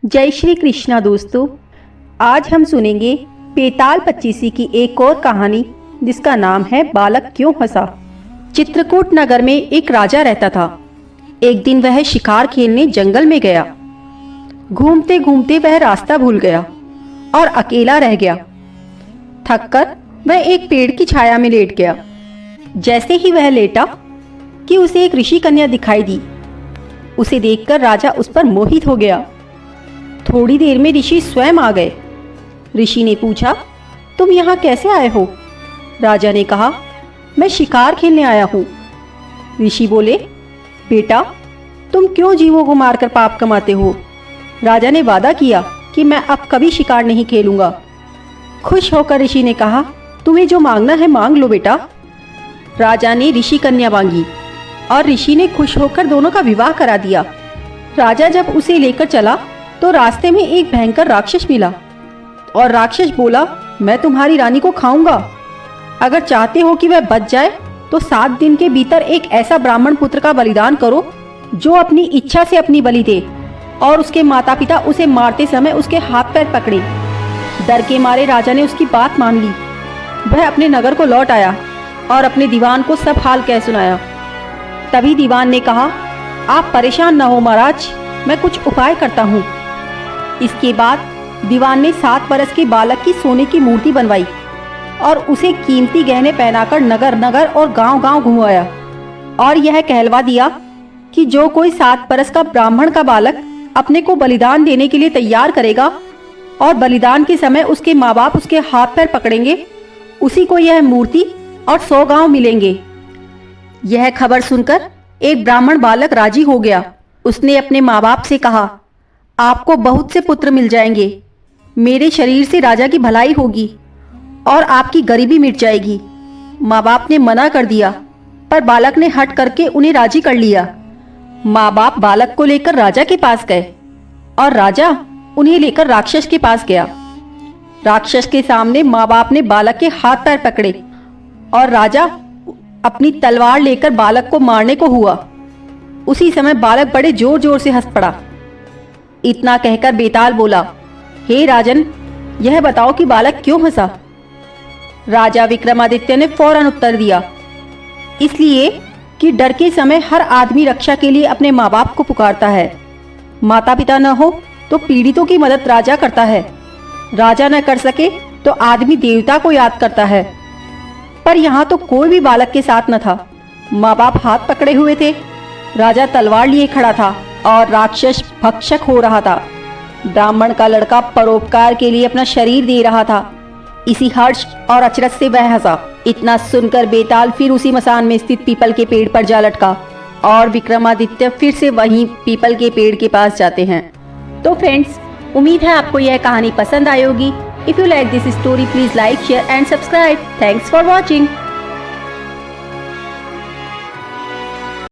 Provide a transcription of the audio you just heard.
जय श्री कृष्णा दोस्तों, आज हम सुनेंगे बेताल पच्चीसी की एक और कहानी जिसका नाम है बालक क्यों हंसा। चित्रकूट नगर में एक राजा रहता था। एक दिन वह शिकार खेलने जंगल में गया। घूमते घूमते वह रास्ता भूल गया और अकेला रह गया। थककर वह एक पेड़ की छाया में लेट गया। जैसे ही वह लेटा कि उसे एक ऋषि कन्या दिखाई दी। उसे देखकर राजा उस पर मोहित हो गया। थोड़ी देर में ऋषि स्वयं आ गए। ऋषि ने पूछा, तुम यहाँ कैसे आए हो? राजा ने कहा, मैं शिकार खेलने आया हूँ। ऋषि बोले, बेटा तुम क्यों जीवों को मारकर पाप कमाते हो? राजा ने वादा किया कि मैं अब कभी शिकार नहीं खेलूंगा। खुश होकर ऋषि ने कहा, तुम्हें जो मांगना है मांग लो बेटा। राजा ने ऋषि कन्या मांगी और ऋषि ने खुश होकर दोनों का विवाह करा दिया। राजा जब उसे लेकर चला तो रास्ते में एक भयंकर राक्षस मिला और राक्षस बोला, मैं तुम्हारी रानी को खाऊंगा। अगर चाहते हो कि वह बच जाए तो 7 दिन के भीतर एक ऐसा ब्राह्मण पुत्र का बलिदान करो जो अपनी इच्छा से अपनी बलि दे और उसके माता पिता उसे मारते समय उसके हाथ पैर पकड़े। डर के मारे राजा ने उसकी बात मान ली। वह अपने नगर को लौट आया और अपने दीवान को सब हाल कह सुनाया। तभी दीवान ने कहा, आप परेशान न हो महाराज, मैं कुछ उपाय करता हूँ। इसके बाद दीवान ने 7 बरस के बालक की सोने की मूर्ति बनवाई और उसे कीमती गहने पहनाकर नगर नगर और गांव गांव घुमाया और यह कहलवा दिया कि जो कोई 7 बरस का ब्राह्मण का बालक अपने को बलिदान देने के लिए तैयार करेगा और बलिदान के समय उसके माँ बाप उसके हाथ पैर पकड़ेंगे, उसी को यह मूर्ति और 100 गांव मिलेंगे। यह खबर सुनकर एक ब्राह्मण बालक राजी हो गया। उसने अपने माँ बाप से कहा, आपको बहुत से पुत्र मिल जाएंगे, मेरे शरीर से राजा की भलाई होगी और आपकी गरीबी मिट जाएगी। माँ बाप ने मना कर दिया पर बालक ने हट करके उन्हें राजी कर लिया। माँ बाप बालक को लेकर राजा के पास गए और राजा उन्हें लेकर राक्षस के पास गया। राक्षस के सामने माँ बाप ने बालक के हाथ पैर पकड़े और राजा अपनी तलवार लेकर बालक को मारने को हुआ। उसी समय बालक बड़े जोर जोर से हंस पड़ा। इतना कहकर बेताल बोला, हे राजन, यह बताओ कि बालक क्यों हंसा? राजा विक्रमादित्य ने फौरन उत्तर दिया, इसलिए कि डर के समय हर आदमी रक्षा के लिए अपने माँ बाप को पुकारता है। माता पिता न हो तो पीड़ितों की मदद राजा करता है। राजा न कर सके तो आदमी देवता को याद करता है। पर यहाँ तो कोई भी बालक के साथ न था। माँ बाप हाथ पकड़े हुए थे, राजा तलवार लिए खड़ा था और राक्षस भक्षक हो रहा था। ब्राह्मण का लड़का परोपकार के लिए अपना शरीर दे रहा था। इसी हर्ष और अचरज से वह हंसा। इतना सुनकर बेताल फिर उसी मसान में स्थित पीपल के पेड़ पर जा लटका और विक्रमादित्य फिर से वहीं पीपल के पेड़ के पास जाते हैं। तो फ्रेंड्स, उम्मीद है आपको यह कहानी पसंद आई होगी। If you like this story, please like, share and subscribe. Thanks for watching.